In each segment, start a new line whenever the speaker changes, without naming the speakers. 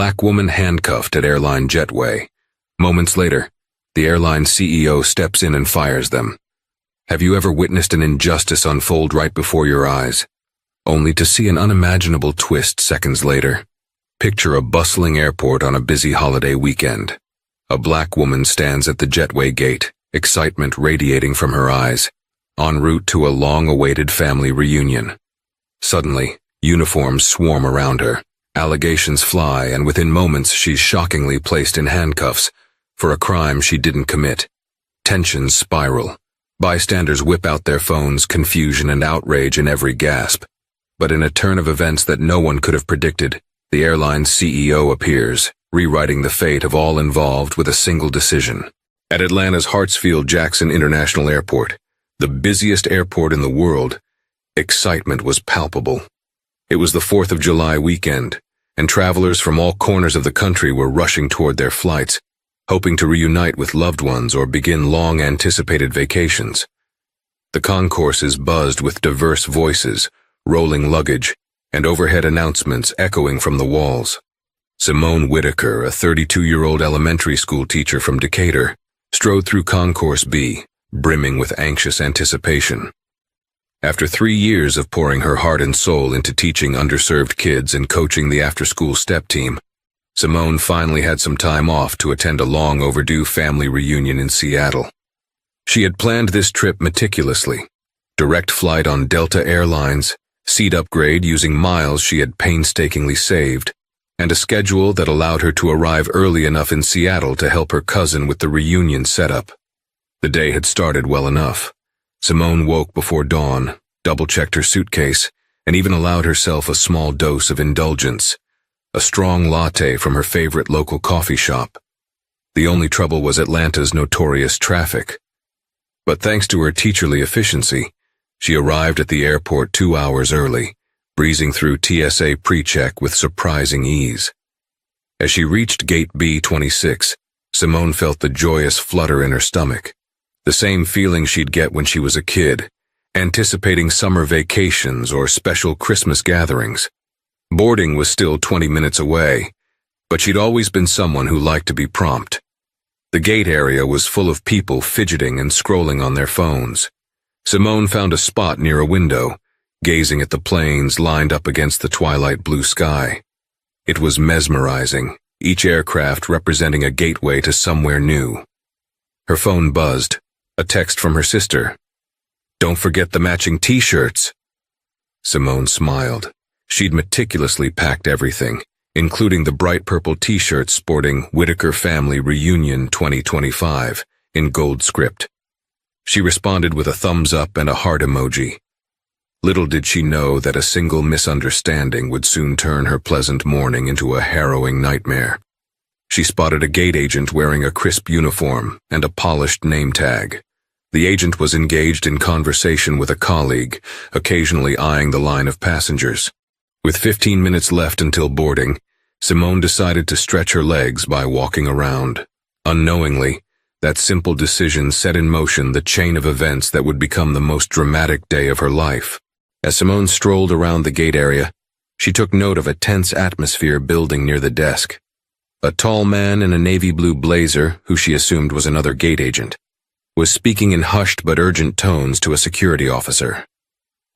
black woman handcuffed at Airline Jetway. Moments later, the airline CEO steps in and fires them. Have you ever witnessed an injustice unfold right before your eyes, only to see an unimaginable twist seconds later? Picture a bustling airport on a busy holiday weekend. A black woman stands at the Jetway gate, excitement radiating from her eyes, en route to a long-awaited family reunion. Suddenly, uniforms swarm around her, allegations fly, and within moments she's shockingly placed in handcuffs for a crime she didn't commit. Tensions spiral. Bystanders whip out their phones, confusion and outrage in every gasp. But in a turn of events that no one could have predicted, the airline's CEO appears, rewriting the fate of all involved with a single decision. At Atlanta's Hartsfield-Jackson International Airport, the busiest airport in the world, excitement was palpable. It was the 4th of July weekend, and travelers from all corners of the country were rushing toward their flights, hoping to reunite with loved ones or begin long-anticipated vacations. The concourses buzzed with diverse voices, rolling luggage, and overhead announcements echoing from the walls. Simone Whitaker, a 32-year-old elementary school teacher from Decatur, strode through Concourse B, brimming with anxious anticipation. After 3 years of pouring her heart and soul into teaching underserved kids and coaching the after-school step team, Simone finally had some time off to attend a long-overdue family reunion in Seattle. She had planned this trip meticulously. Direct flight on Delta Airlines, seat upgrade using miles she had painstakingly saved, and a schedule that allowed her to arrive early enough in Seattle to help her cousin with the reunion setup. The day had started well enough. Simone woke before dawn, double-checked her suitcase, and even allowed herself a small dose of indulgence, a strong latte from her favorite local coffee shop. The only trouble was Atlanta's notorious traffic. But thanks to her teacherly efficiency, she arrived at the airport 2 hours early, breezing through TSA pre-check with surprising ease. As she reached Gate B-26, Simone felt the joyous flutter in her stomach, the same feeling she'd get when she was a kid, anticipating summer vacations or special Christmas gatherings. Boarding was still 20 minutes away, but she'd always been someone who liked to be prompt. The gate area was full of people fidgeting and scrolling on their phones. Simone found a spot near a window, gazing at the planes lined up against the twilight blue sky. It was mesmerizing, each aircraft representing a gateway to somewhere new. Her phone buzzed, a text from her sister. "Don't forget the matching t-shirts." Simone smiled. She'd meticulously packed everything, including the bright purple t-shirt sporting Whitaker Family Reunion 2025 in gold script. She responded with a thumbs up and a heart emoji. Little did she know that a single misunderstanding would soon turn her pleasant morning into a harrowing nightmare. She spotted a gate agent wearing a crisp uniform and a polished name tag. The agent was engaged in conversation with a colleague, occasionally eyeing the line of passengers. With 15 minutes left until boarding, Simone decided to stretch her legs by walking around. Unknowingly, that simple decision set in motion the chain of events that would become the most dramatic day of her life. As Simone strolled around the gate area, she took note of a tense atmosphere building near the desk. A tall man in a navy blue blazer, who she assumed was another gate agent, was speaking in hushed but urgent tones to a security officer.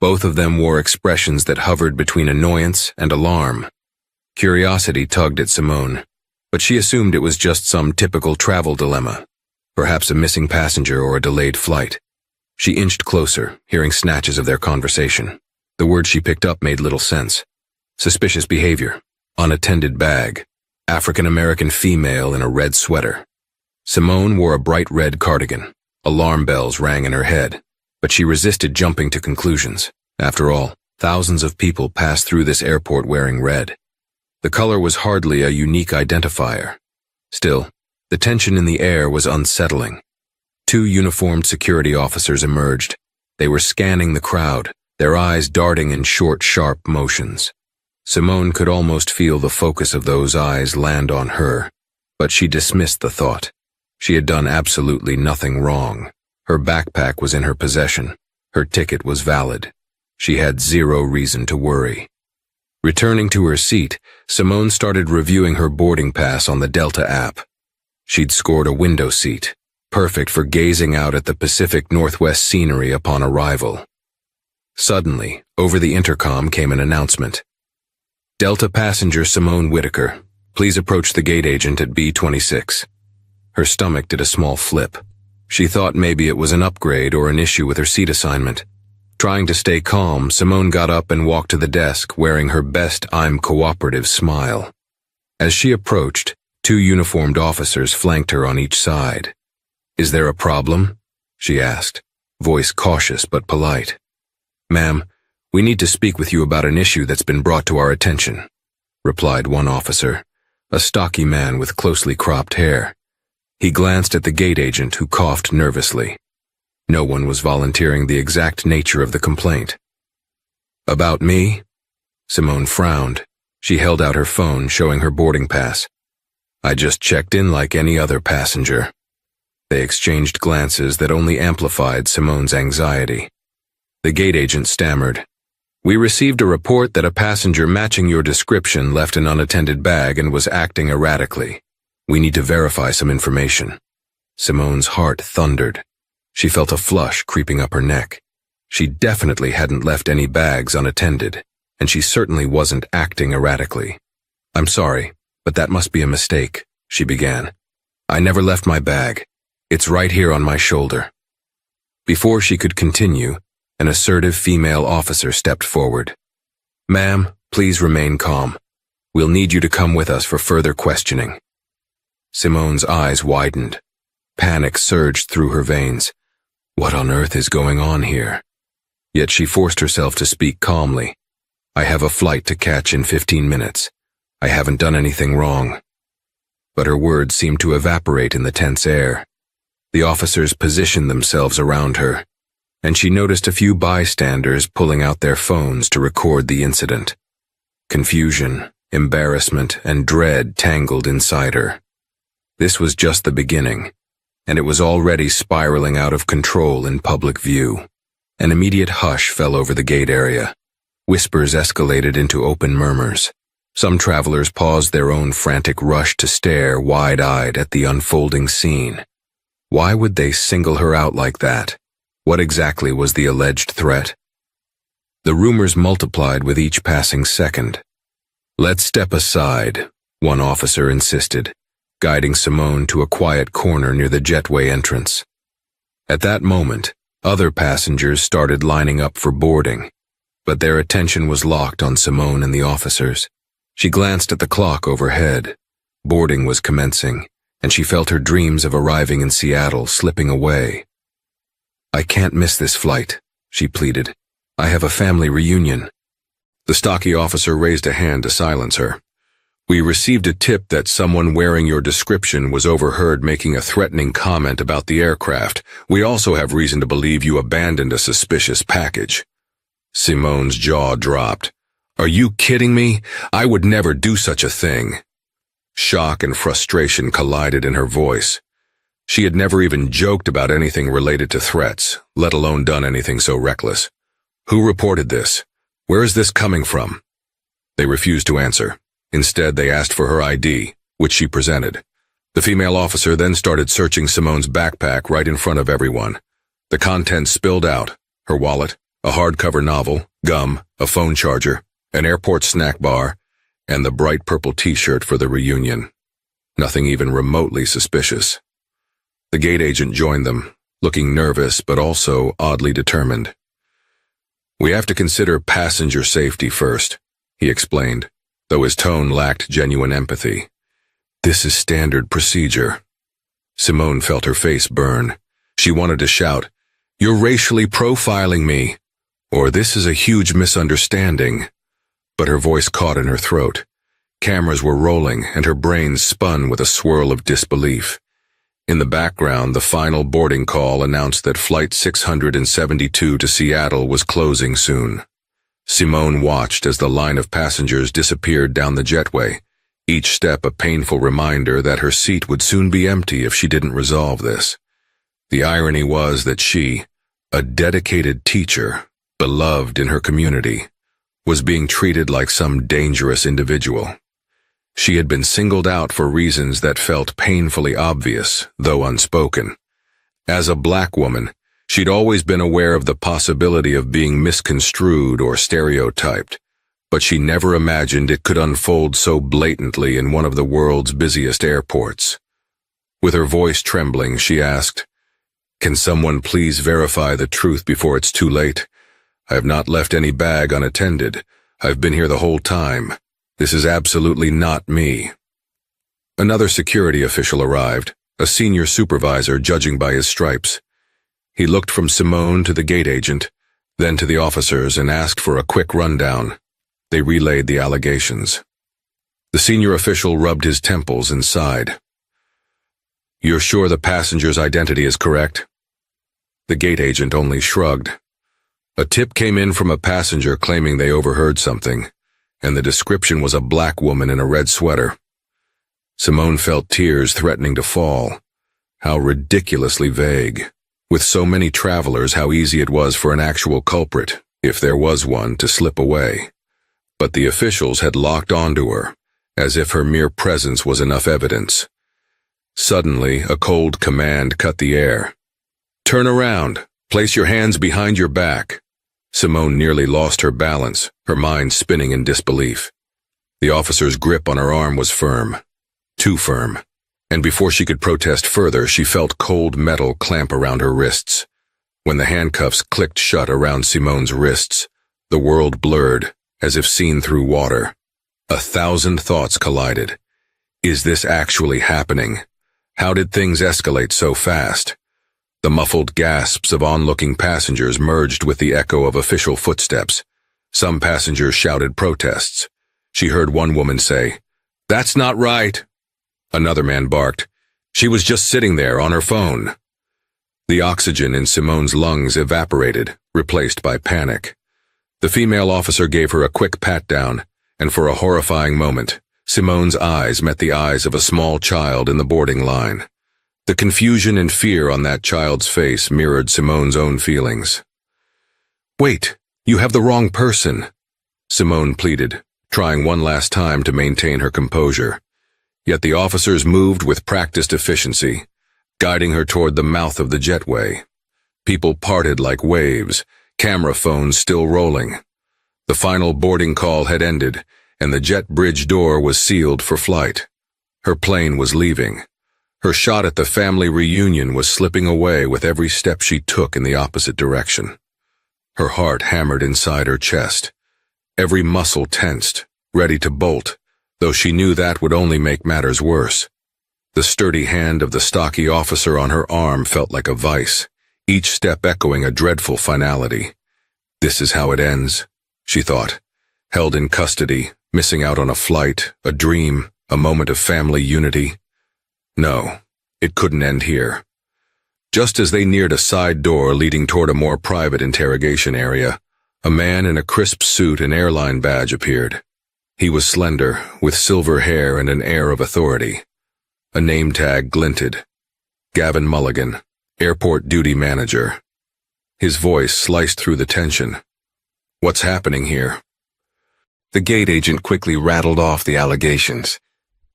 Both of them wore expressions that hovered between annoyance and alarm. Curiosity tugged at Simone, but she assumed it was just some typical travel dilemma, perhaps a missing passenger or a delayed flight. She inched closer, hearing snatches of their conversation. The words she picked up made little sense. Suspicious behavior, unattended bag, African-American female in a red sweater. Simone wore a bright red cardigan. Alarm bells rang in her head, but she resisted jumping to conclusions. After all, thousands of people pass through this airport wearing red. The color was hardly a unique identifier. Still, the tension in the air was unsettling. 2 uniformed security officers emerged. They were scanning the crowd, their eyes darting in short, sharp motions. Simone could almost feel the focus of those eyes land on her, but she dismissed the thought. She had done absolutely nothing wrong. Her backpack was in her possession. Her ticket was valid. She had zero reason to worry. Returning to her seat, Simone started reviewing her boarding pass on the Delta app. She'd scored a window seat, perfect for gazing out at the Pacific Northwest scenery upon arrival. Suddenly, over the intercom came an announcement. Delta passenger Simone Whitaker, please approach the gate agent at B26. Her stomach did a small flip. She thought maybe it was an upgrade or an issue with her seat assignment. Trying to stay calm, Simone got up and walked to the desk, wearing her best "I'm cooperative" smile. As she approached, 2 uniformed officers flanked her on each side. "Is there a problem?" she asked, voice cautious but polite. "Ma'am, we need to speak with you about an issue that's been brought to our attention," replied one officer, a stocky man with closely cropped hair. He glanced at the gate agent, who coughed nervously. No one was volunteering the exact nature of the complaint. "About me?" Simone frowned. She held out her phone, showing her boarding pass. "I just checked in like any other passenger." They exchanged glances that only amplified Simone's anxiety. The gate agent stammered. "We received a report that a passenger matching your description left an unattended bag and was acting erratically. We need to verify some information." Simone's heart thundered. She felt a flush creeping up her neck. She definitely hadn't left any bags unattended, and she certainly wasn't acting erratically. "I'm sorry, but that must be a mistake," she began. "I never left my bag. It's right here on my shoulder." Before she could continue, an assertive female officer stepped forward. "Ma'am, please remain calm. We'll need you to come with us for further questioning." Simone's eyes widened. Panic surged through her veins. What on earth is going on here? Yet she forced herself to speak calmly. "I have a flight to catch in 15 minutes. I haven't done anything wrong." But her words seemed to evaporate in the tense air. The officers positioned themselves around her, and she noticed a few bystanders pulling out their phones to record the incident. Confusion, embarrassment, and dread tangled inside her. This was just the beginning, and it was already spiraling out of control in public view. An immediate hush fell over the gate area. Whispers escalated into open murmurs. Some travelers paused their own frantic rush to stare wide-eyed at the unfolding scene. Why would they single her out like that? What exactly was the alleged threat? The rumors multiplied with each passing second. "Let's step aside," one officer insisted, guiding Simone to a quiet corner near the Jetway entrance. At that moment, other passengers started lining up for boarding, but their attention was locked on Simone and the officers. She glanced at the clock overhead. Boarding was commencing, and she felt her dreams of arriving in Seattle slipping away. "I can't miss this flight," she pleaded. "I have a family reunion." The stocky officer raised a hand to silence her. "We received a tip that someone wearing your description was overheard making a threatening comment about the aircraft. We also have reason to believe you abandoned a suspicious package." Simone's jaw dropped. "Are you kidding me? I would never do such a thing." Shock and frustration collided in her voice. She had never even joked about anything related to threats, let alone done anything so reckless. "Who reported this? Where is this coming from?" They refused to answer. Instead, they asked for her ID, which she presented. The female officer then started searching Simone's backpack right in front of everyone. The contents spilled out: her wallet, a hardcover novel, gum, a phone charger, an airport snack bar, and the bright purple t-shirt for the reunion. Nothing even remotely suspicious. The gate agent joined them, looking nervous but also oddly determined. "We have to consider passenger safety first," he explained, though his tone lacked genuine empathy. "This is standard procedure." Simone felt her face burn. She wanted to shout, "You're racially profiling me," or "This is a huge misunderstanding," but her voice caught in her throat. Cameras were rolling, and her brain spun with a swirl of disbelief. In the background, the final boarding call announced that Flight 672 to Seattle was closing soon. Simone watched as the line of passengers disappeared down the jetway, each step a painful reminder that her seat would soon be empty if she didn't resolve this. The irony was that she, a dedicated teacher, beloved in her community, was being treated like some dangerous individual. She had been singled out for reasons that felt painfully obvious, though unspoken. As a black woman, she'd always been aware of the possibility of being misconstrued or stereotyped, but she never imagined it could unfold so blatantly in one of the world's busiest airports. With her voice trembling, she asked, "Can someone please verify the truth before it's too late? I have not left any bag unattended. I've been here the whole time. This is absolutely not me." Another security official arrived, a senior supervisor judging by his stripes. He looked from Simone to the gate agent, then to the officers and asked for a quick rundown. They relayed the allegations. The senior official rubbed his temples and sighed. "You're sure the passenger's identity is correct?" The gate agent only shrugged. A tip came in from a passenger claiming they overheard something, and the description was a black woman in a red sweater. Simone felt tears threatening to fall. How ridiculously vague. With so many travelers, how easy it was for an actual culprit, if there was one, to slip away. But the officials had locked onto her, as if her mere presence was enough evidence. Suddenly, a cold command cut the air. "Turn around. Place your hands behind your back." Simone nearly lost her balance, her mind spinning in disbelief. The officer's grip on her arm was firm. Too firm. And before she could protest further, she felt cold metal clamp around her wrists. When the handcuffs clicked shut around Simone's wrists, the world blurred, as if seen through water. 1,000 thoughts collided. Is this actually happening? How did things escalate so fast? The muffled gasps of onlooking passengers merged with the echo of official footsteps. Some passengers shouted protests. She heard one woman say, "That's not right." Another man barked, "She was just sitting there on her phone." The oxygen in Simone's lungs evaporated, replaced by panic. The female officer gave her a quick pat-down, and for a horrifying moment, Simone's eyes met the eyes of a small child in the boarding line. The confusion and fear on that child's face mirrored Simone's own feelings. "Wait, you have the wrong person," Simone pleaded, trying one last time to maintain her composure. Yet the officers moved with practiced efficiency, guiding her toward the mouth of the jetway. People parted like waves, camera phones still rolling. The final boarding call had ended, and the jet bridge door was sealed for flight. Her plane was leaving. Her shot at the family reunion was slipping away with every step she took in the opposite direction. Her heart hammered inside her chest. Every muscle tensed, ready to bolt, though she knew that would only make matters worse. The sturdy hand of the stocky officer on her arm felt like a vice, each step echoing a dreadful finality. This is how it ends, she thought, held in custody, missing out on a flight, a dream, a moment of family unity. No, it couldn't end here. Just as they neared a side door leading toward a more private interrogation area, a man in a crisp suit and airline badge appeared. He was slender, with silver hair and an air of authority. A name tag glinted. Gavin Mulligan, Airport Duty Manager. His voice sliced through the tension. "What's happening here?" The gate agent quickly rattled off the allegations.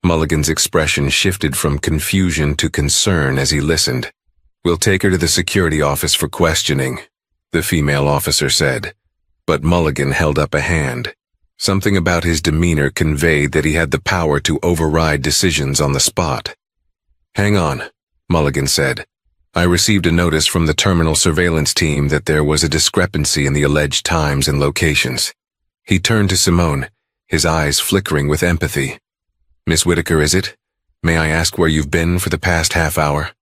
Mulligan's expression shifted from confusion to concern as he listened. "We'll take her to the security office for questioning," the female officer said. But Mulligan held up a hand. Something about his demeanor conveyed that he had the power to override decisions on the spot. "Hang on," Mulligan said. "I received a notice from the terminal surveillance team that there was a discrepancy in the alleged times and locations." He turned to Simone, his eyes flickering with empathy. "Miss Whitaker, is it? May I ask where you've been for the past half hour?"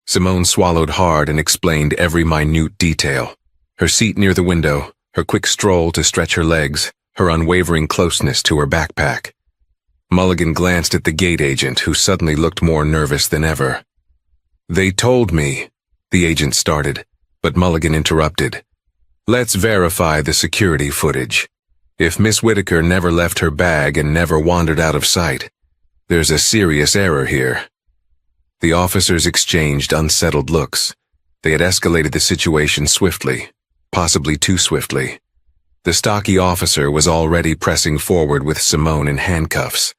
Simone swallowed hard and explained every minute detail. Her seat near the window, her quick stroll to stretch her legs, her unwavering closeness to her backpack. Mulligan glanced at the gate agent, who suddenly looked more nervous than ever. "They told me," the agent started, but Mulligan interrupted. "Let's verify the security footage. If Miss Whitaker never left her bag and never wandered out of sight, there's a serious error here." The officers exchanged unsettled looks. They had escalated the situation swiftly, possibly too swiftly. The stocky officer was already pressing forward with Simone in handcuffs.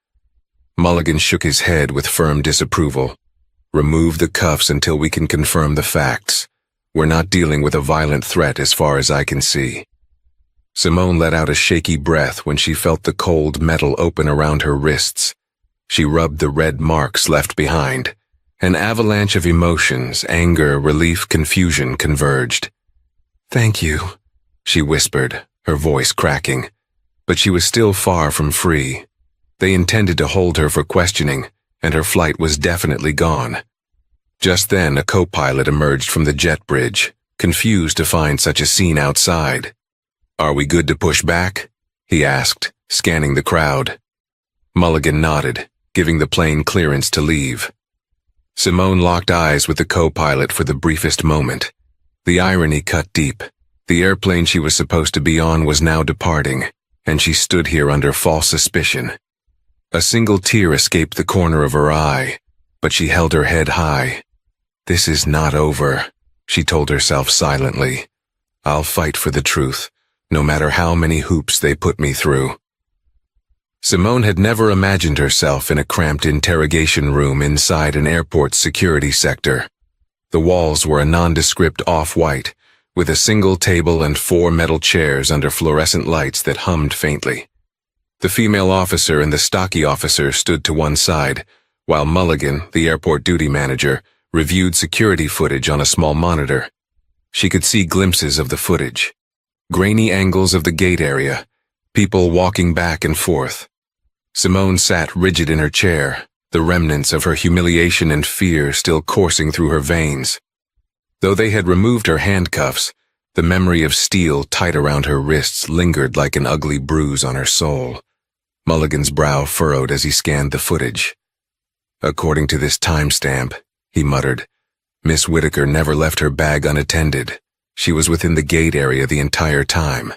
Mulligan shook his head with firm disapproval. "Remove the cuffs until we can confirm the facts. We're not dealing with a violent threat as far as I can see." Simone let out a shaky breath when she felt the cold metal open around her wrists. She rubbed the red marks left behind. An avalanche of emotions, anger, relief, confusion converged. "Thank you," she whispered, her voice cracking. But she was still far from free. They intended to hold her for questioning, and her flight was definitely gone. Just then, a co-pilot emerged from the jet bridge, confused to find such a scene outside. "Are we good to push back?" he asked, scanning the crowd. Mulligan nodded, giving the plane clearance to leave. Simone locked eyes with the co-pilot for the briefest moment. The irony cut deep. The airplane she was supposed to be on was now departing, and she stood here under false suspicion. A single tear escaped the corner of her eye, but she held her head high. "This is not over," she told herself silently. "I'll fight for the truth, no matter how many hoops they put me through." Simone had never imagined herself in a cramped interrogation room inside an airport's security sector. The walls were a nondescript off-white, with a single table and 4 metal chairs under fluorescent lights that hummed faintly. The female officer and the stocky officer stood to one side, while Mulligan, the airport duty manager, reviewed security footage on a small monitor. She could see glimpses of the footage. Grainy angles of the gate area, people walking back and forth. Simone sat rigid in her chair, the remnants of her humiliation and fear still coursing through her veins. Though they had removed her handcuffs, the memory of steel tight around her wrists lingered like an ugly bruise on her soul. Mulligan's brow furrowed as he scanned the footage. "According to this timestamp," he muttered, "Miss Whitaker never left her bag unattended. She was within the gate area the entire time."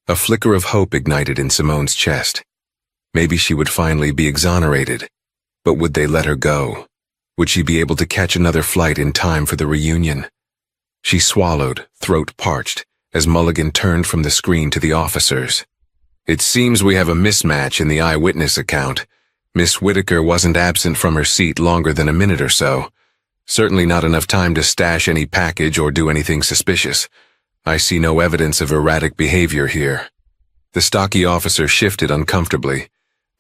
A flicker of hope ignited in Simone's chest. Maybe she would finally be exonerated. But would they let her go? Would she be able to catch another flight in time for the reunion? She swallowed, throat parched, as Mulligan turned from the screen to the officers. "It seems we have a mismatch in the eyewitness account. Miss Whitaker wasn't absent from her seat longer than a minute or so. Certainly not enough time to stash any package or do anything suspicious. I see no evidence of erratic behavior here." The stocky officer shifted uncomfortably.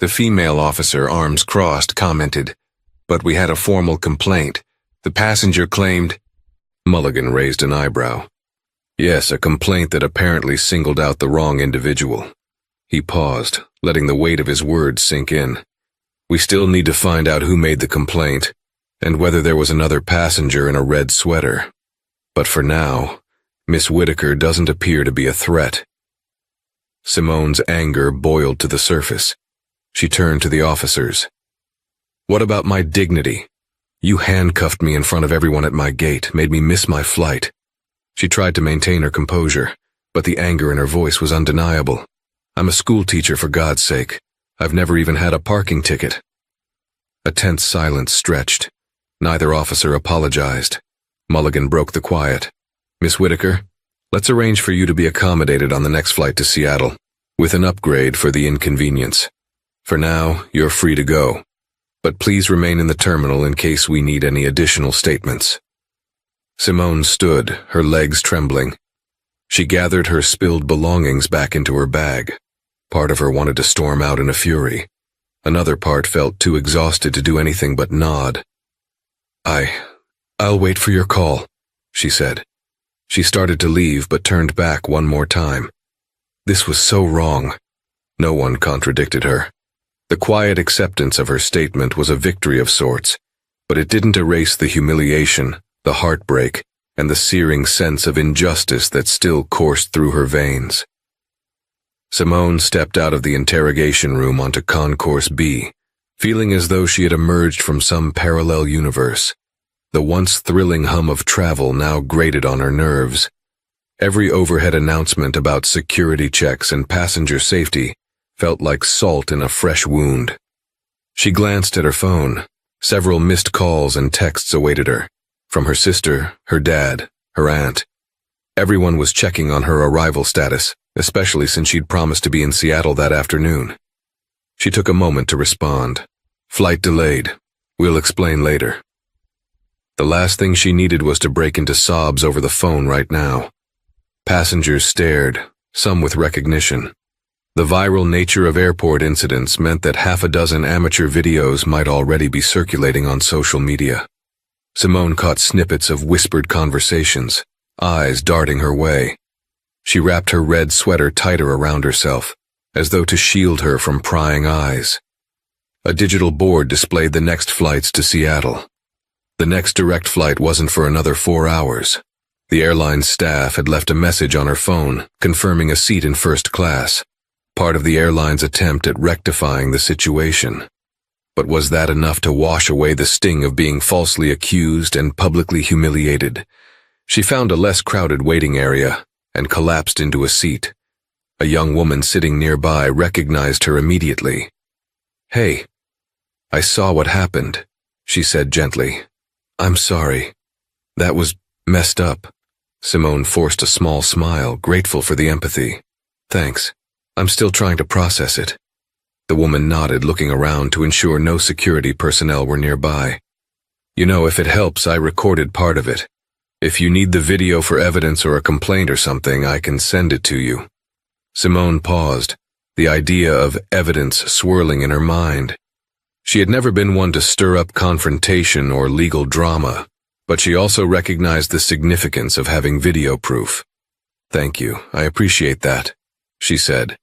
The female officer, arms crossed, commented, "But we had a formal complaint. The passenger claimed—" Mulligan raised an eyebrow. "Yes, a complaint that apparently singled out the wrong individual." He paused, letting the weight of his words sink in. "We still need to find out who made the complaint, and whether there was another passenger in a red sweater. But for now, Miss Whitaker doesn't appear to be a threat." Simone's anger boiled to the surface. She turned to the officers. "What about my dignity? You handcuffed me in front of everyone at my gate, made me miss my flight." She tried to maintain her composure, but the anger in her voice was undeniable. "I'm a schoolteacher, for God's sake. I've never even had a parking ticket." A tense silence stretched. Neither officer apologized. Mulligan broke the quiet. "Miss Whitaker, let's arrange for you to be accommodated on the next flight to Seattle, with an upgrade for the inconvenience. For now, you're free to go. But please remain in the terminal in case we need any additional statements." Simone stood, her legs trembling. She gathered her spilled belongings back into her bag. Part of her wanted to storm out in a fury. Another part felt too exhausted to do anything but nod. I'll wait for your call," she said. She started to leave but turned back one more time. This was so wrong. No one contradicted her. The quiet acceptance of her statement was a victory of sorts, but it didn't erase the humiliation, the heartbreak, and the searing sense of injustice that still coursed through her veins. Simone stepped out of the interrogation room onto Concourse B, feeling as though she had emerged from some parallel universe. The once thrilling hum of travel now grated on her nerves. Every overhead announcement about security checks and passenger safety felt like salt in a fresh wound. She glanced at her phone. Several missed calls and texts awaited her, from her sister, her dad, her aunt. Everyone was checking on her arrival status, especially since she'd promised to be in Seattle that afternoon. She took a moment to respond. "Flight delayed. We'll explain later." The last thing she needed was to break into sobs over the phone right now. Passengers stared, some with recognition. The viral nature of airport incidents meant that half a dozen amateur videos might already be circulating on social media. Simone caught snippets of whispered conversations, eyes darting her way. She wrapped her red sweater tighter around herself, as though to shield her from prying eyes. A digital board displayed the next flights to Seattle. The next direct flight wasn't for another 4 hours. The airline's staff had left a message on her phone confirming a seat in first class, part of the airline's attempt at rectifying the situation. But was that enough to wash away the sting of being falsely accused and publicly humiliated? She found a less crowded waiting area and collapsed into a seat. A young woman sitting nearby recognized her immediately. "Hey, I saw what happened," she said gently. "I'm sorry. That was messed up." Simone forced a small smile, grateful for the empathy. "Thanks. I'm still trying to process it." The woman nodded, looking around to ensure no security personnel were nearby. "You know, if it helps, I recorded part of it. If you need the video for evidence or a complaint or something, I can send it to you." Simone paused, the idea of evidence swirling in her mind. She had never been one to stir up confrontation or legal drama, but she also recognized the significance of having video proof. "Thank you, I appreciate that," she said,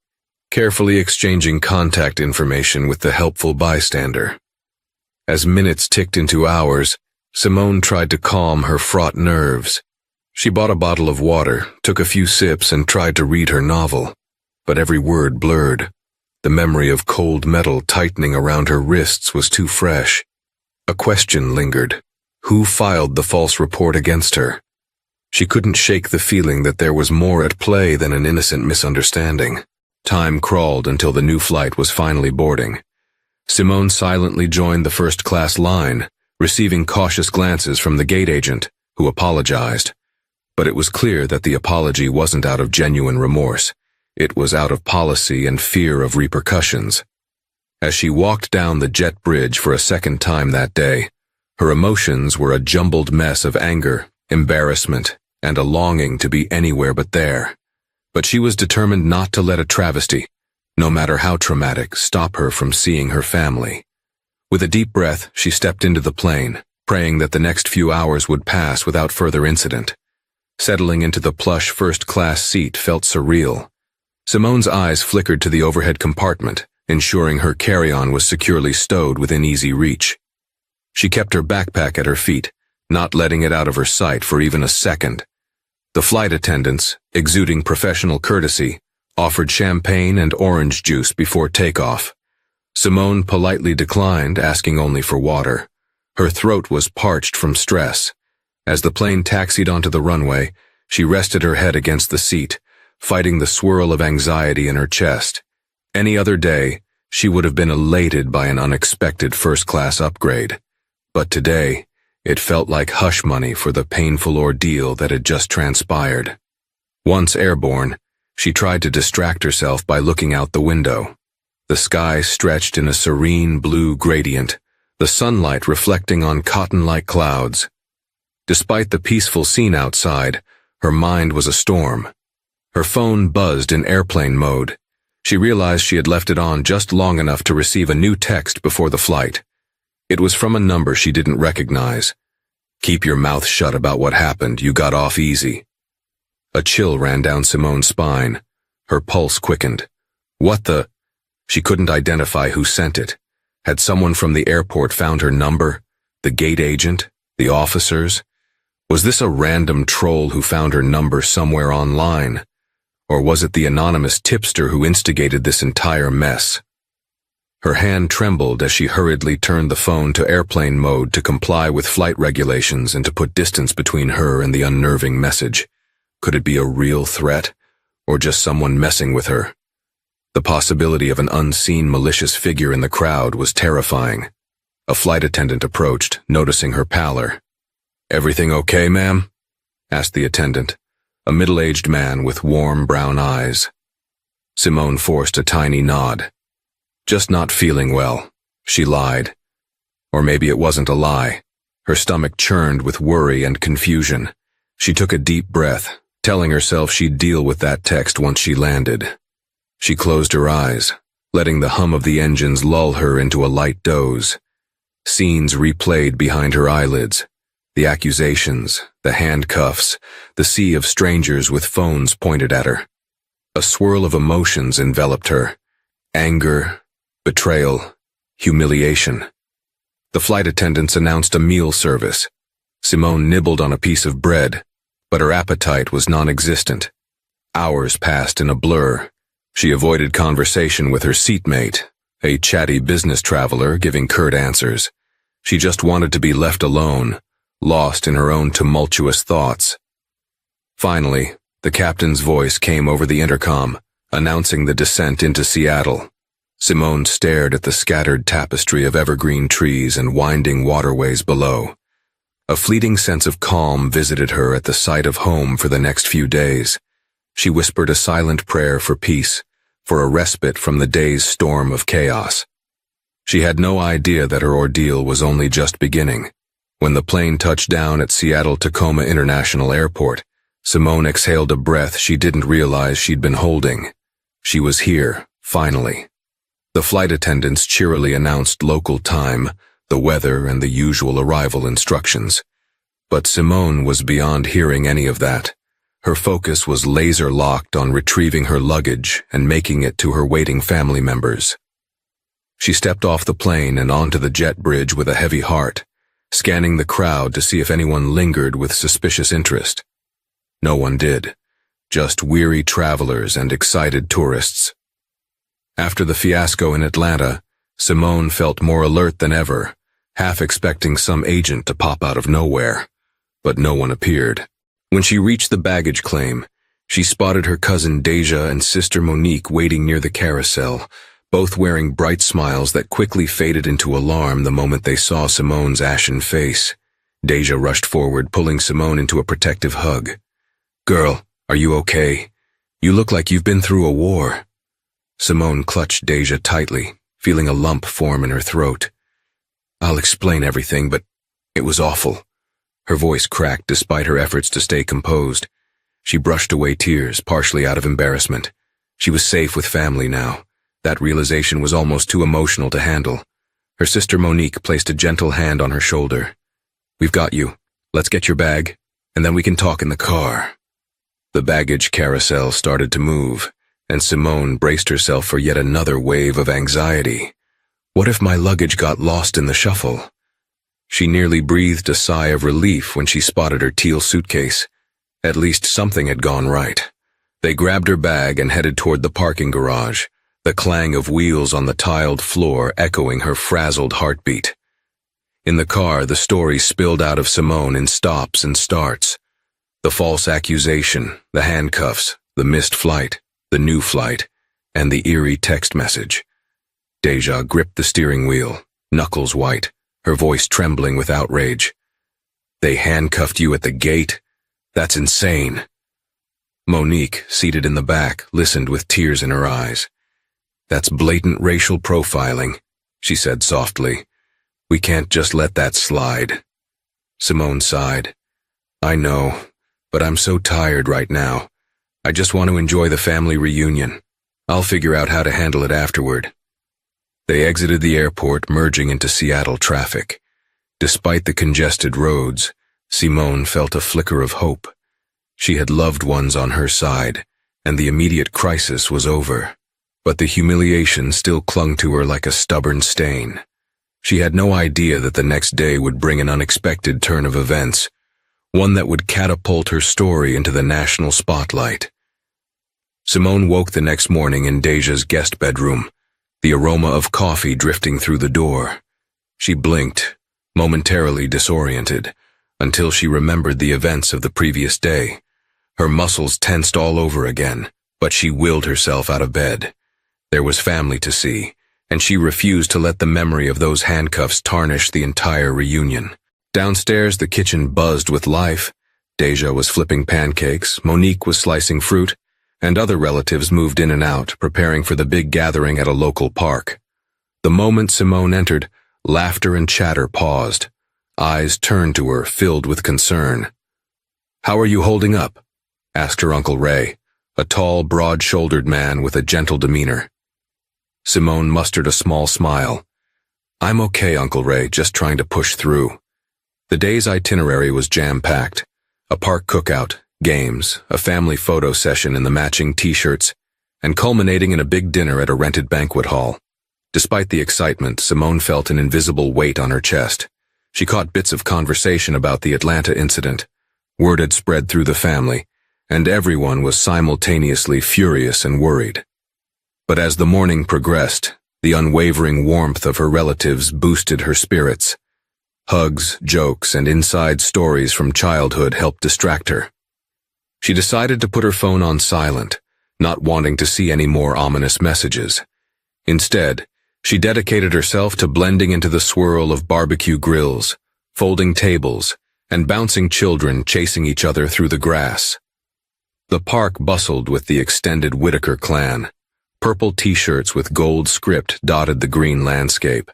carefully exchanging contact information with the helpful bystander. As minutes ticked into hours, Simone tried to calm her fraught nerves. She bought a bottle of water, took a few sips, and tried to read her novel, but every word blurred. The memory of cold metal tightening around her wrists was too fresh. A question lingered. Who filed the false report against her? She couldn't shake the feeling that there was more at play than an innocent misunderstanding. Time crawled until the new flight was finally boarding. Simone silently joined the first-class line, receiving cautious glances from the gate agent, who apologized. But it was clear that the apology wasn't out of genuine remorse. It was out of policy and fear of repercussions. As she walked down the jet bridge for a second time that day, her emotions were a jumbled mess of anger, embarrassment, and a longing to be anywhere but there. But she was determined not to let a travesty, no matter how traumatic, stop her from seeing her family. With a deep breath, she stepped into the plane, praying that the next few hours would pass without further incident. Settling into the plush first-class seat felt surreal. Simone's eyes flickered to the overhead compartment, ensuring her carry-on was securely stowed within easy reach. She kept her backpack at her feet, not letting it out of her sight for even a second. The flight attendants, exuding professional courtesy, offered champagne and orange juice before takeoff. Simone politely declined, asking only for water. Her throat was parched from stress. As the plane taxied onto the runway, she rested her head against the seat, fighting the swirl of anxiety in her chest. Any other day, she would have been elated by an unexpected first-class upgrade. But today, it felt like hush money for the painful ordeal that had just transpired. Once airborne, she tried to distract herself by looking out the window. The sky stretched in a serene blue gradient, the sunlight reflecting on cotton-like clouds. Despite the peaceful scene outside, her mind was a storm. Her phone buzzed in airplane mode. She realized she had left it on just long enough to receive a new text before the flight. It was from a number she didn't recognize. "Keep your mouth shut about what happened. You got off easy." A chill ran down Simone's spine. Her pulse quickened. What the? She couldn't identify who sent it. Had someone from the airport found her number? The gate agent? The officers? Was this a random troll who found her number somewhere online? Or was it the anonymous tipster who instigated this entire mess? Her hand trembled as she hurriedly turned the phone to airplane mode to comply with flight regulations and to put distance between her and the unnerving message. Could it be a real threat, or just someone messing with her? The possibility of an unseen malicious figure in the crowd was terrifying. A flight attendant approached, noticing her pallor. "Everything okay, ma'am?" asked the attendant. a middle-aged man with warm brown eyes. Simone forced a tiny nod. Just not feeling well, she lied. Or maybe it wasn't a lie. Her stomach churned with worry and confusion. She took a deep breath, telling herself she'd deal with that text once she landed. She closed her eyes, letting the hum of the engines lull her into a light doze. Scenes replayed behind her eyelids. The accusations, the handcuffs, the sea of strangers with phones pointed at her. A swirl of emotions enveloped her. Anger, betrayal, humiliation. The flight attendants announced a meal service. Simone nibbled on a piece of bread, but her appetite was non-existent. Hours passed in a blur. She avoided conversation with her seatmate, a chatty business traveler giving curt answers. She just wanted to be left alone, lost in her own tumultuous thoughts. Finally, the captain's voice came over the intercom, announcing the descent into Seattle. Simone stared at the scattered tapestry of evergreen trees and winding waterways below. A fleeting sense of calm visited her at the sight of home for the next few days. She whispered a silent prayer for peace, for a respite from the day's storm of chaos. She had no idea that her ordeal was only just beginning. When the plane touched down at Seattle-Tacoma International Airport, Simone exhaled a breath she didn't realize she'd been holding. She was here, finally. The flight attendants cheerily announced local time, the weather, and the usual arrival instructions. But Simone was beyond hearing any of that. Her focus was laser-locked on retrieving her luggage and making it to her waiting family members. She stepped off the plane and onto the jet bridge with a heavy heart, scanning the crowd to see if anyone lingered with suspicious interest. No one did, just weary travelers and excited tourists. After the fiasco in Atlanta, Simone felt more alert than ever, half expecting some agent to pop out of nowhere. But no one appeared. When she reached the baggage claim, she spotted her cousin Deja and sister Monique waiting near the carousel, both wearing bright smiles that quickly faded into alarm the moment they saw Simone's ashen face. Deja rushed forward, pulling Simone into a protective hug. "Girl, are you okay? You look like you've been through a war." Simone clutched Deja tightly, feeling a lump form in her throat. "I'll explain everything, but it was awful." Her voice cracked despite her efforts to stay composed. She brushed away tears, partially out of embarrassment. She was safe with family now. That realization was almost too emotional to handle. Her sister Monique placed a gentle hand on her shoulder. "We've got you. Let's get your bag, and then we can talk in the car." The baggage carousel started to move, and Simone braced herself for yet another wave of anxiety. What if my luggage got lost in the shuffle? She nearly breathed a sigh of relief when she spotted her teal suitcase. At least something had gone right. They grabbed her bag and headed toward the parking garage, the clang of wheels on the tiled floor echoing her frazzled heartbeat. In the car, the story spilled out of Simone in stops and starts. The false accusation, the handcuffs, the missed flight, the new flight, and the eerie text message. Deja gripped the steering wheel, knuckles white, her voice trembling with outrage. "They handcuffed you at the gate? That's insane." Monique, seated in the back, listened with tears in her eyes. "That's blatant racial profiling," she said softly. "We can't just let that slide." Simone sighed. "I know, but I'm so tired right now. I just want to enjoy the family reunion. I'll figure out how to handle it afterward." They exited the airport, merging into Seattle traffic. Despite the congested roads, Simone felt a flicker of hope. She had loved ones on her side, and the immediate crisis was over. But the humiliation still clung to her like a stubborn stain. She had no idea that the next day would bring an unexpected turn of events, one that would catapult her story into the national spotlight. Simone woke the next morning in Deja's guest bedroom, the aroma of coffee drifting through the door. She blinked, momentarily disoriented, until she remembered the events of the previous day. Her muscles tensed all over again, but she willed herself out of bed. There was family to see, and she refused to let the memory of those handcuffs tarnish the entire reunion. Downstairs, the kitchen buzzed with life. Deja was flipping pancakes, Monique was slicing fruit, and other relatives moved in and out, preparing for the big gathering at a local park. The moment Simone entered, laughter and chatter paused. Eyes turned to her, filled with concern. "How are you holding up?" asked her Uncle Ray, a tall, broad-shouldered man with a gentle demeanor. Simone mustered a small smile. "I'm okay, Uncle Ray, just trying to push through." The day's itinerary was jam-packed. A park cookout, games, a family photo session in the matching t-shirts, and culminating in a big dinner at a rented banquet hall. Despite the excitement, Simone felt an invisible weight on her chest. She caught bits of conversation about the Atlanta incident. Word had spread through the family, and everyone was simultaneously furious and worried. But as the morning progressed, the unwavering warmth of her relatives boosted her spirits. Hugs, jokes, and inside stories from childhood helped distract her. She decided to put her phone on silent, not wanting to see any more ominous messages. Instead, she dedicated herself to blending into the swirl of barbecue grills, folding tables, and bouncing children chasing each other through the grass. The park bustled with the extended Whitaker clan. Purple t-shirts with gold script dotted the green landscape.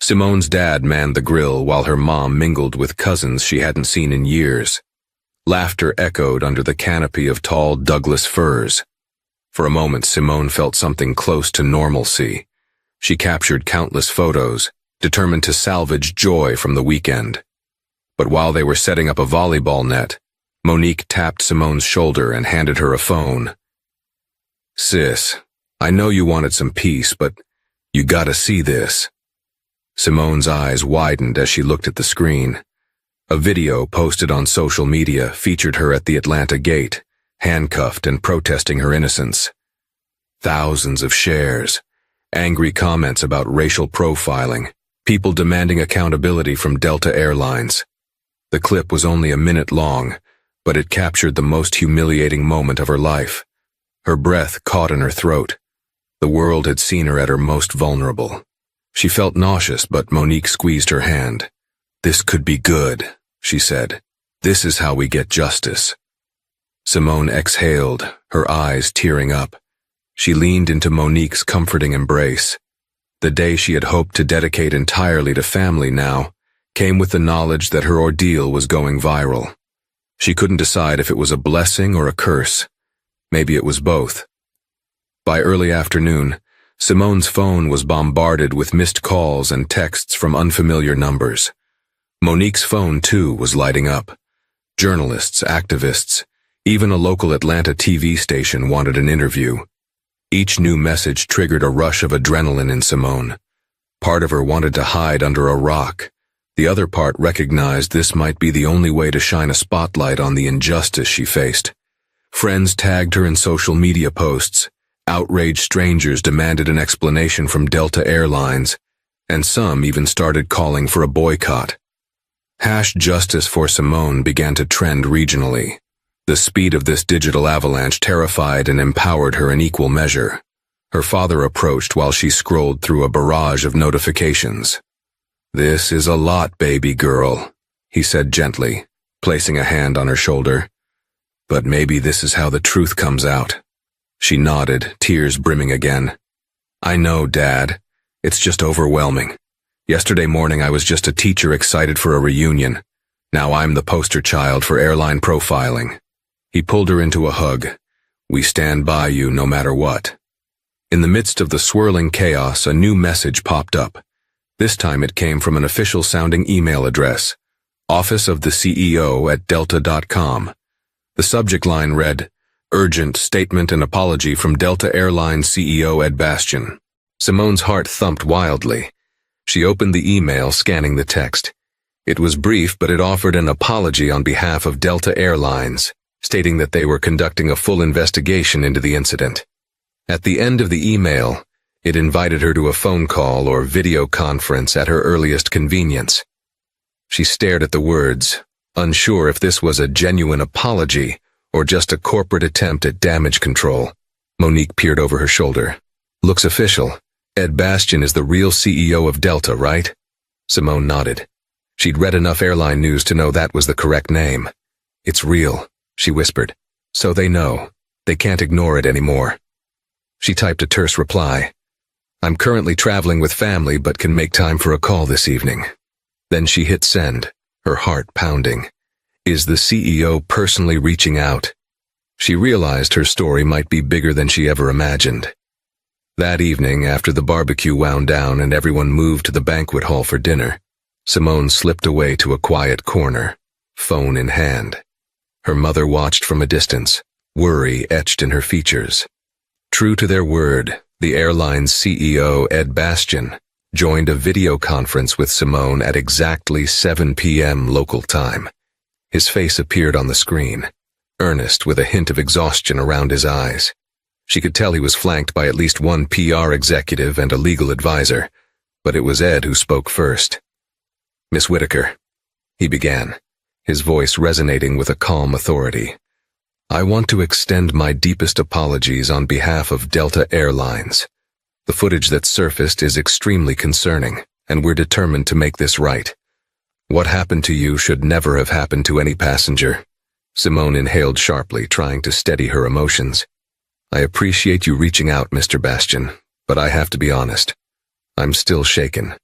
Simone's dad manned the grill while her mom mingled with cousins she hadn't seen in years. Laughter echoed under the canopy of tall Douglas firs. For a moment, Simone felt something close to normalcy. She captured countless photos, determined to salvage joy from the weekend. But while they were setting up a volleyball net, Monique tapped Simone's shoulder and handed her a phone. "Sis, I know you wanted some peace, but you gotta see this." Simone's eyes widened as she looked at the screen. A video posted on social media featured her at the Atlanta gate, handcuffed and protesting her innocence. Thousands of shares, angry comments about racial profiling, people demanding accountability from Delta Airlines. The clip was only a minute long, but it captured the most humiliating moment of her life. Her breath caught in her throat. The world had seen her at her most vulnerable. She felt nauseous, but Monique squeezed her hand. "This could be good," she said. "This is how we get justice." Simone exhaled, her eyes tearing up. She leaned into Monique's comforting embrace. The day she had hoped to dedicate entirely to family now came with the knowledge that her ordeal was going viral. She couldn't decide if it was a blessing or a curse. Maybe it was both. By early afternoon, Simone's phone was bombarded with missed calls and texts from unfamiliar numbers. Monique's phone, too, was lighting up. Journalists, activists, even a local Atlanta TV station wanted an interview. Each new message triggered a rush of adrenaline in Simone. Part of her wanted to hide under a rock. The other part recognized this might be the only way to shine a spotlight on the injustice she faced. Friends tagged her in social media posts. Outraged strangers demanded an explanation from Delta Airlines, and some even started calling for a boycott. #Justice for Simone began to trend regionally. The speed of this digital avalanche terrified and empowered her in equal measure. Her father approached while she scrolled through a barrage of notifications. "This is a lot, baby girl," he said gently, placing a hand on her shoulder. "But maybe this is how the truth comes out." She nodded, tears brimming again. "I know, Dad. It's just overwhelming. Yesterday morning I was just a teacher excited for a reunion. Now I'm the poster child for airline profiling." He pulled her into a hug. "We stand by you no matter what." In the midst of the swirling chaos, a new message popped up. This time it came from an official-sounding email address, Office of the CEO at Delta.com. The subject line read, "Urgent statement and apology from Delta Airlines CEO Ed Bastian." Simone's heart thumped wildly. She opened the email, scanning the text. It was brief, but it offered an apology on behalf of Delta Airlines, stating that they were conducting a full investigation into the incident. At the end of the email, it invited her to a phone call or video conference at her earliest convenience. She stared at the words, unsure if this was a genuine apology or just a corporate attempt at damage control. Monique peered over her shoulder. "Looks official. Ed Bastian is the real CEO of Delta, right?" Simone nodded. She'd read enough airline news to know that was the correct name. It's real, she whispered. So they know. They can't ignore it anymore. She typed a terse reply. I'm currently traveling with family but can make time for a call this evening. Then she hit send, her heart pounding. Is the CEO personally reaching out? She realized her story might be bigger than she ever imagined. That evening, after the barbecue wound down and everyone moved to the banquet hall for dinner, Simone slipped away to a quiet corner, phone in hand. Her mother watched from a distance, worry etched in her features. True to their word, the airline's CEO, Ed Bastian, joined a video conference with Simone at exactly 7 p.m. local time. His face appeared on the screen, earnest with a hint of exhaustion around his eyes. She could tell he was flanked by at least one PR executive and a legal advisor, but it was Ed who spoke first. Miss Whitaker, he began, his voice resonating with a calm authority. I want to extend my deepest apologies on behalf of Delta Airlines. The footage that surfaced is extremely concerning, and we're determined to make this right. What happened to you should never have happened to any passenger. Simone inhaled sharply, trying to steady her emotions. I appreciate you reaching out, Mr. Bastian, but I have to be honest. I'm still shaken.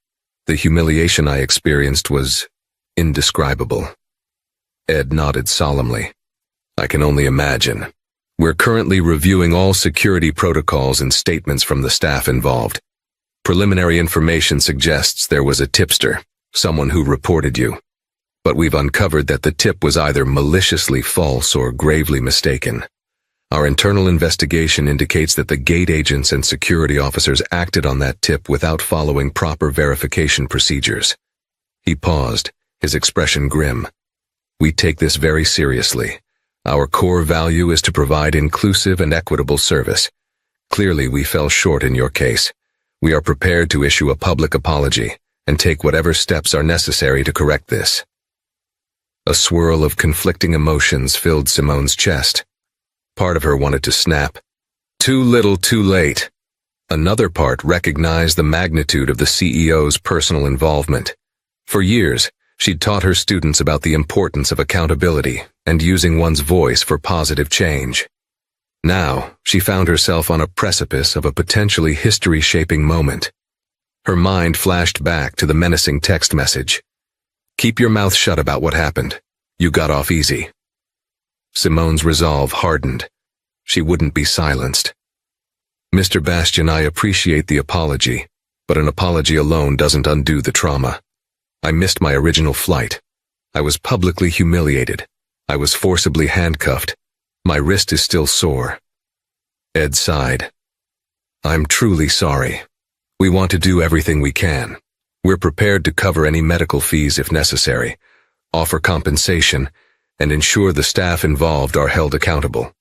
The humiliation I experienced was indescribable. Ed nodded solemnly. I can only imagine. We're currently reviewing all security protocols and statements from the staff involved. Preliminary information suggests there was a tipster, someone who reported you. But we've uncovered that the tip was either maliciously false or gravely mistaken. Our internal investigation indicates that the gate agents and security officers acted on that tip without following proper verification procedures. He paused, his expression grim. We take this very seriously. Our core value is to provide inclusive and equitable service. Clearly, we fell short in your case. We are prepared to issue a public apology and take whatever steps are necessary to correct this. A swirl of conflicting emotions filled Simone's chest. Part of her wanted to snap. Too little, too late. Another part recognized the magnitude of the CEO's personal involvement. For years, she'd taught her students about the importance of accountability and using one's voice for positive change. Now, she found herself on a precipice of a potentially history-shaping moment. Her mind flashed back to the menacing text message. Keep your mouth shut about what happened. You got off easy. Simone's resolve hardened. She wouldn't be silenced. Mr. Bastian, I appreciate the apology, but an apology alone doesn't undo the trauma. I missed my original flight. I was publicly humiliated. I was forcibly handcuffed. My wrist is still sore. Ed sighed. I'm truly sorry. We want to do everything we can. We're prepared to cover any medical fees if necessary, offer compensation, and ensure the staff involved are held accountable.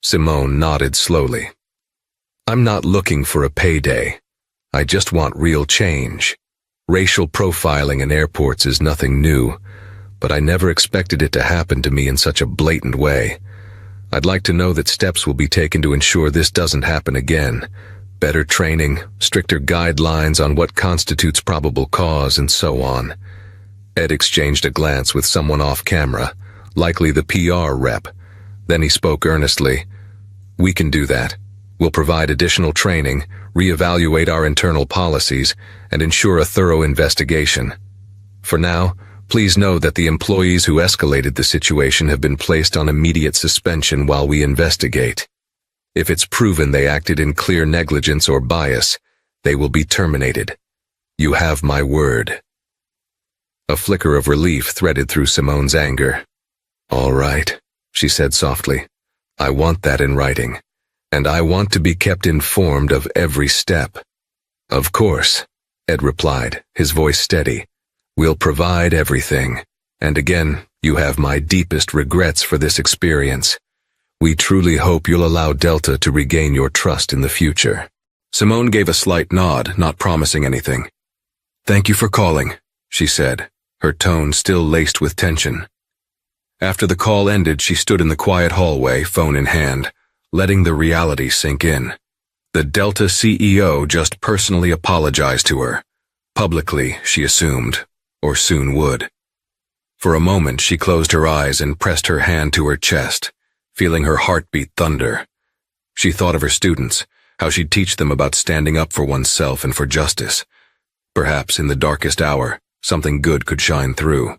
Simone nodded slowly. I'm not looking for a payday. I just want real change. Racial profiling in airports is nothing new, but I never expected it to happen to me in such a blatant way. I'd like to know that steps will be taken to ensure this doesn't happen again. Better training, stricter guidelines on what constitutes probable cause, and so on. Ed exchanged a glance with someone off camera, likely the PR rep. Then he spoke earnestly. We can do that. We'll provide additional training, reevaluate our internal policies, and ensure a thorough investigation. For now, please know that the employees who escalated the situation have been placed on immediate suspension while we investigate. If it's proven they acted in clear negligence or bias, they will be terminated. You have my word. A flicker of relief threaded through Simone's anger. All right, she said softly. I want that in writing, and I want to be kept informed of every step. Of course, Ed replied, his voice steady. We'll provide everything. And again, you have my deepest regrets for this experience. We truly hope you'll allow Delta to regain your trust in the future. Simone gave a slight nod, not promising anything. Thank you for calling, she said, her tone still laced with tension. After the call ended, she stood in the quiet hallway, phone in hand, letting the reality sink in. The Delta CEO just personally apologized to her. Publicly, she assumed, or soon would. For a moment, she closed her eyes and pressed her hand to her chest, feeling her heartbeat thunder. She thought of her students, how she'd teach them about standing up for oneself and for justice. Perhaps in the darkest hour, something good could shine through.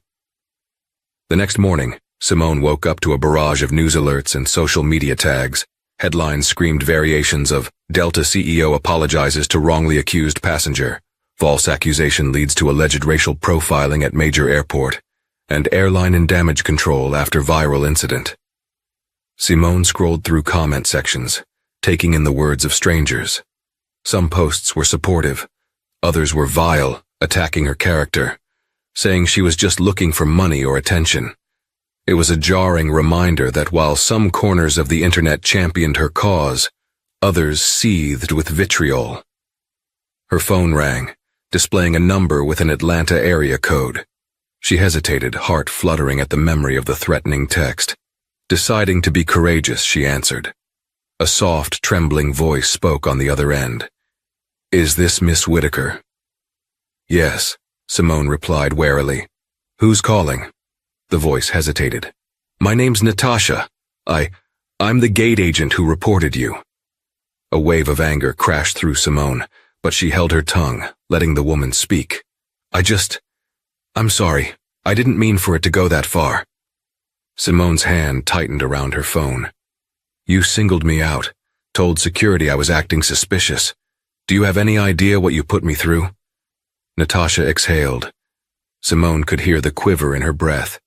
The next morning, Simone woke up to a barrage of news alerts and social media tags. Headlines screamed variations of Delta CEO apologizes to wrongly accused passenger, false accusation leads to alleged racial profiling at major airport, and airline in damage control after viral incident. Simone scrolled through comment sections, taking in the words of strangers. Some posts were supportive, others were vile, attacking her character, saying she was just looking for money or attention. It was a jarring reminder that while some corners of the internet championed her cause, others seethed with vitriol. Her phone rang, displaying a number with an Atlanta area code. She hesitated, heart fluttering at the memory of the threatening text. Deciding to be courageous, she answered. A soft, trembling voice spoke on the other end. "Is this Miss Whitaker?" "Yes," Simone replied warily. "Who's calling?" The voice hesitated. "My name's Natasha. I'm the gate agent who reported you." A wave of anger crashed through Simone, but she held her tongue, letting the woman speak. I'm sorry. I didn't mean for it to go that far." Simone's hand tightened around her phone. "You singled me out, told security I was acting suspicious. Do you have any idea what you put me through?" Natasha exhaled. Simone could hear the quiver in her breath.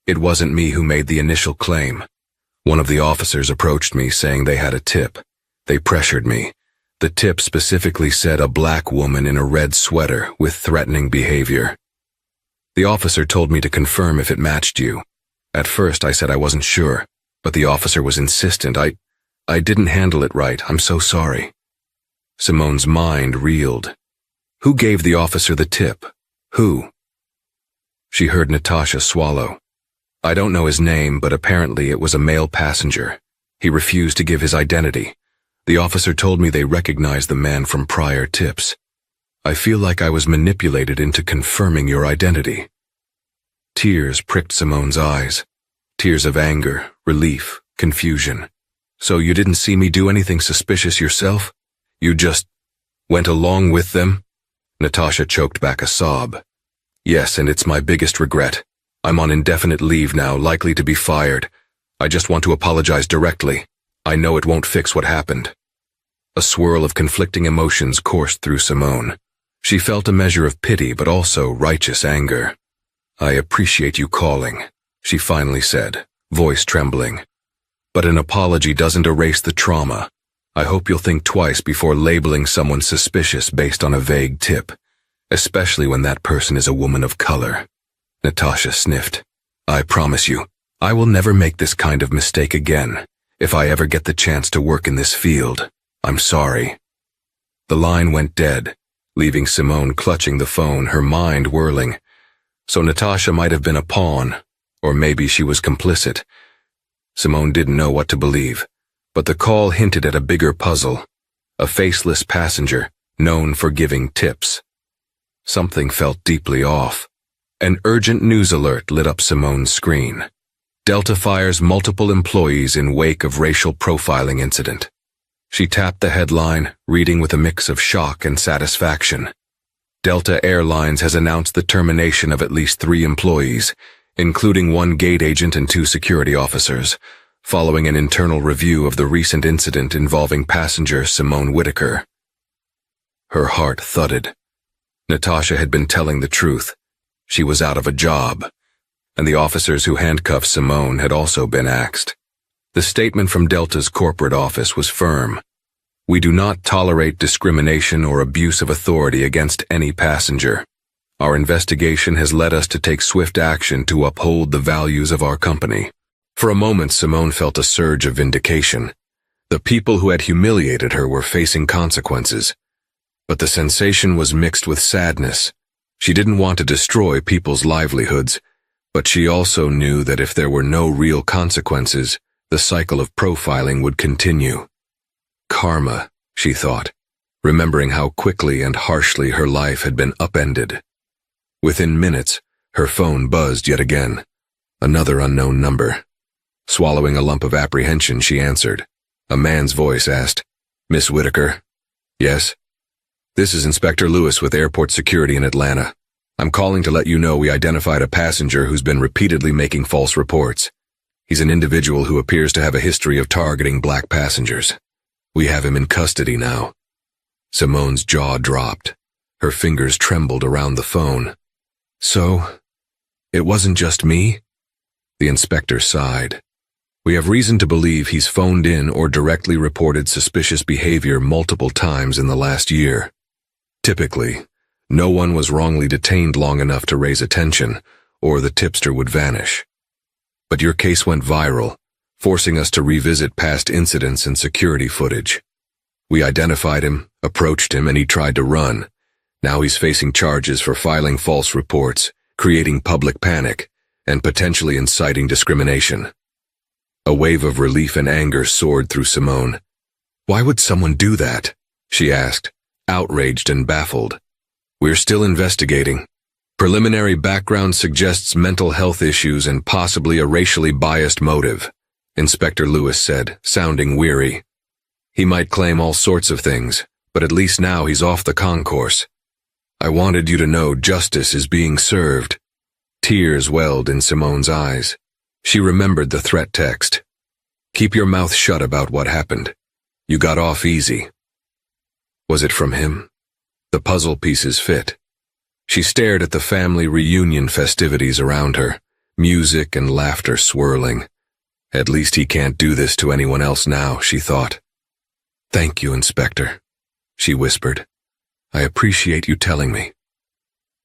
"It wasn't me who made the initial claim. One of the officers approached me saying they had a tip. They pressured me. The tip specifically said a black woman in a red sweater with threatening behavior. The officer told me to confirm if it matched you. At first I said I wasn't sure, but the officer was insistent. I didn't handle it right. I'm so sorry." Simone's mind reeled. Who gave the officer the tip? Who? She heard Natasha swallow. "I don't know his name, but apparently it was a male passenger. He refused to give his identity. The officer told me they recognized the man from prior tips. I feel like I was manipulated into confirming your identity." Tears pricked Simone's eyes. Tears of anger, relief, confusion. "So you didn't see me do anything suspicious yourself? You just went along with them?" Natasha choked back a sob. "Yes, and it's my biggest regret. I'm on indefinite leave now, likely to be fired. I just want to apologize directly. I know it won't fix what happened." A swirl of conflicting emotions coursed through Simone. She felt a measure of pity but also righteous anger. "I appreciate you calling," she finally said, voice trembling. "But an apology doesn't erase the trauma. I hope you'll think twice before labeling someone suspicious based on a vague tip, especially when that person is a woman of color." Natasha sniffed. "I promise you, I will never make this kind of mistake again. If I ever get the chance to work in this field, I'm sorry." The line went dead, leaving Simone clutching the phone, her mind whirling. So Natasha might have been a pawn, or maybe she was complicit. Simone didn't know what to believe, but the call hinted at a bigger puzzle. A faceless passenger, known for giving tips. Something felt deeply off. An urgent news alert lit up Simone's screen. Delta fires multiple employees in wake of racial profiling incident. She tapped the headline, reading with a mix of shock and satisfaction. Delta Airlines has announced the termination of at least 3 employees, including 1 gate agent and 2 security officers, following an internal review of the recent incident involving passenger Simone Whitaker. Her heart thudded. Natasha had been telling the truth. She was out of a job, and the officers who handcuffed Simone had also been axed. The statement from Delta's corporate office was firm. "We do not tolerate discrimination or abuse of authority against any passenger. Our investigation has led us to take swift action to uphold the values of our company." For a moment, Simone felt a surge of vindication. The people who had humiliated her were facing consequences. But the sensation was mixed with sadness. She didn't want to destroy people's livelihoods, but she also knew that if there were no real consequences, the cycle of profiling would continue. Karma, she thought, remembering how quickly and harshly her life had been upended. Within minutes, Her phone buzzed yet again. Another unknown number. Swallowing a lump of apprehension, she answered. A man's voice asked, "Miss Whitaker?" "Yes." "This is Inspector Lewis with Airport Security in Atlanta. I'm calling to let you know we identified a passenger who's been repeatedly making false reports. He's an individual who appears to have a history of targeting black passengers. We have him in custody now." Simone's jaw dropped. Her fingers trembled around the phone. "So, it wasn't just me?" The inspector sighed. "We have reason to believe he's phoned in or directly reported suspicious behavior multiple times in the last year. Typically, no one was wrongly detained long enough to raise attention, or the tipster would vanish. But your case went viral, forcing us to revisit past incidents and security footage. We identified him, approached him, and he tried to run. Now he's facing charges for filing false reports, creating public panic, and potentially inciting discrimination." A wave of relief and anger soared through Simone. "Why would someone do that?" she asked, outraged and baffled. "We're still investigating. Preliminary background suggests mental health issues and possibly a racially biased motive," Inspector Lewis said, sounding weary. "He might claim all sorts of things, but at least now he's off the concourse. I wanted you to know justice is being served." Tears welled in Simone's eyes. She remembered the threat text. "Keep your mouth shut about what happened. You got off easy." Was it from him? The puzzle pieces fit. She stared at the family reunion festivities around her, music and laughter swirling. At least he can't do this to anyone else now, she thought. "Thank you, Inspector," she whispered. "I appreciate you telling me."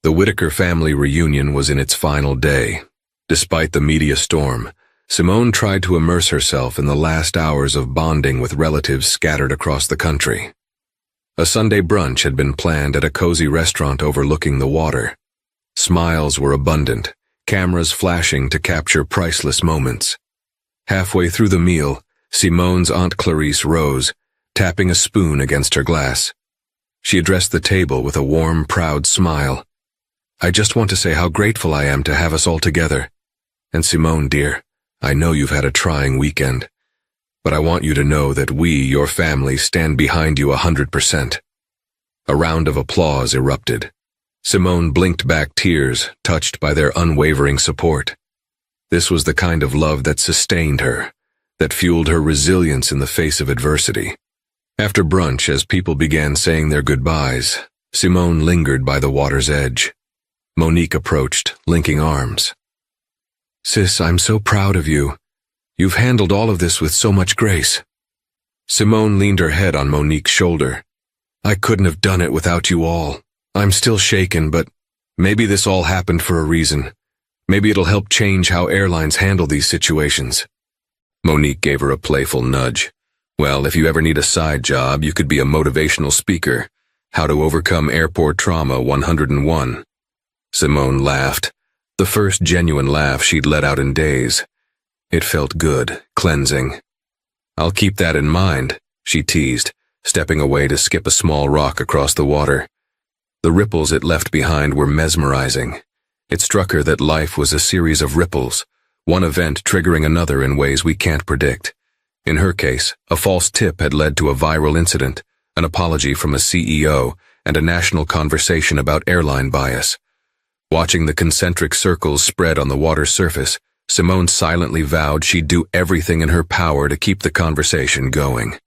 The Whitaker family reunion was in its final day. Despite the media storm, Simone tried to immerse herself in the last hours of bonding with relatives scattered across the country. A Sunday brunch had been planned at a cozy restaurant overlooking the water. Smiles were abundant, cameras flashing to capture priceless moments. Halfway through the meal, Simone's Aunt Clarice rose, tapping a spoon against her glass. She addressed the table with a warm, proud smile. "I just want to say how grateful I am to have us all together. And Simone, dear, I know you've had a trying weekend, but I want you to know that we, your family, stand behind you 100%. A round of applause erupted. Simone blinked back tears, touched by their unwavering support. This was the kind of love that sustained her, that fueled her resilience in the face of adversity. After brunch, as people began saying their goodbyes, Simone lingered by the water's edge. Monique approached, linking arms. "Sis, I'm so proud of you. You've handled all of this with so much grace." Simone leaned her head on Monique's shoulder. "I couldn't have done it without you all. I'm still shaken, but maybe this all happened for a reason. Maybe it'll help change how airlines handle these situations." Monique gave her a playful nudge. "Well, if you ever need a side job, you could be a motivational speaker. How to Overcome Airport Trauma 101. Simone laughed, the first genuine laugh she'd let out in days. It felt good, cleansing. "I'll keep that in mind," she teased, stepping away to skip a small rock across the water. The ripples it left behind were mesmerizing. It struck her that life was a series of ripples, one event triggering another in ways we can't predict. In her case, a false tip had led to a viral incident, an apology from a CEO, and a national conversation about airline bias. Watching the concentric circles spread on the water's surface, Simone silently vowed she'd do everything in her power to keep the conversation going.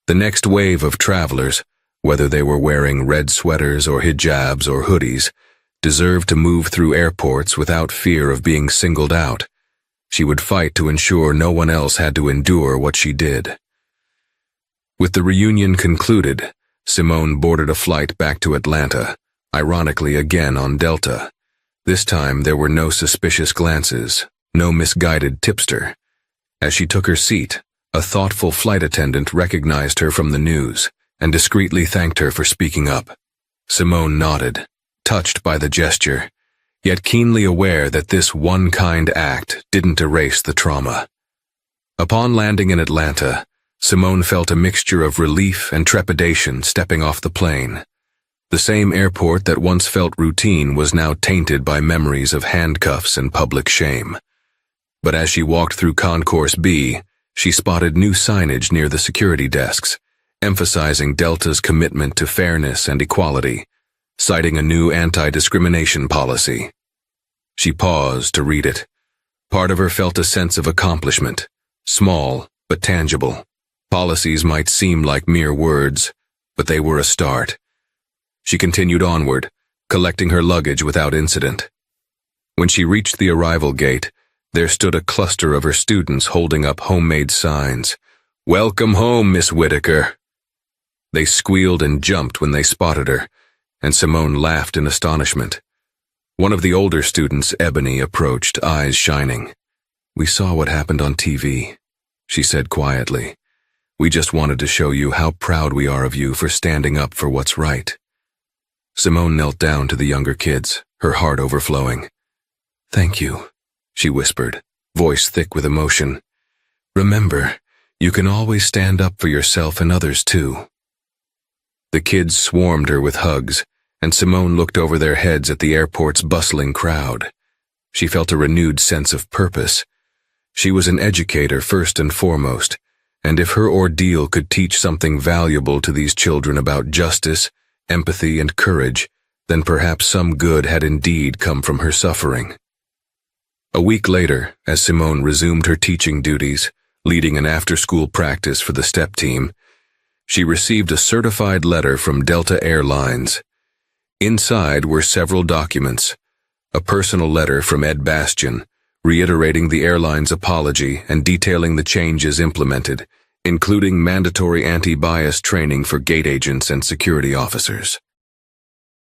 The next wave of travelers, whether they were wearing red sweaters or hijabs or hoodies, deserved to move through airports without fear of being singled out. She would fight to ensure no one else had to endure what she did. With the reunion concluded, Simone boarded a flight back to Atlanta, ironically again on Delta. This time there were no suspicious glances, no misguided tipster. As she took her seat, a thoughtful flight attendant recognized her from the news and discreetly thanked her for speaking up. Simone nodded, touched by the gesture, yet keenly aware that this one-kind act didn't erase the trauma. Upon landing in Atlanta, Simone felt a mixture of relief and trepidation stepping off the plane. The same airport that once felt routine was now tainted by memories of handcuffs and public shame. But as she walked through Concourse B, she spotted new signage near the security desks, emphasizing Delta's commitment to fairness and equality, citing a new anti-discrimination policy. She paused to read it. Part of her felt a sense of accomplishment, small but tangible. Policies might seem like mere words, but they were a start. She continued onward, collecting her luggage without incident. When she reached the arrival gate, there stood a cluster of her students holding up homemade signs. "Welcome home, Miss Whitaker." They squealed and jumped when they spotted her, and Simone laughed in astonishment. One of the older students, Ebony, approached, eyes shining. "We saw what happened on TV," she said quietly. "We just wanted to show you how proud we are of you for standing up for what's right." Simone knelt down to the younger kids, her heart overflowing. "Thank you," she whispered, voice thick with emotion. "Remember, you can always stand up for yourself and others too." The kids swarmed her with hugs, and Simone looked over their heads at the airport's bustling crowd. She felt a renewed sense of purpose. She was an educator first and foremost, and if her ordeal could teach something valuable to these children about justice, empathy, and courage, then perhaps some good had indeed come from her suffering. A week later, as Simone resumed her teaching duties, leading an after-school practice for the STEP team, she received a certified letter from Delta Airlines. Inside were several documents, a personal letter from Ed Bastian, reiterating the airline's apology and detailing the changes implemented, including mandatory anti-bias training for gate agents and security officers.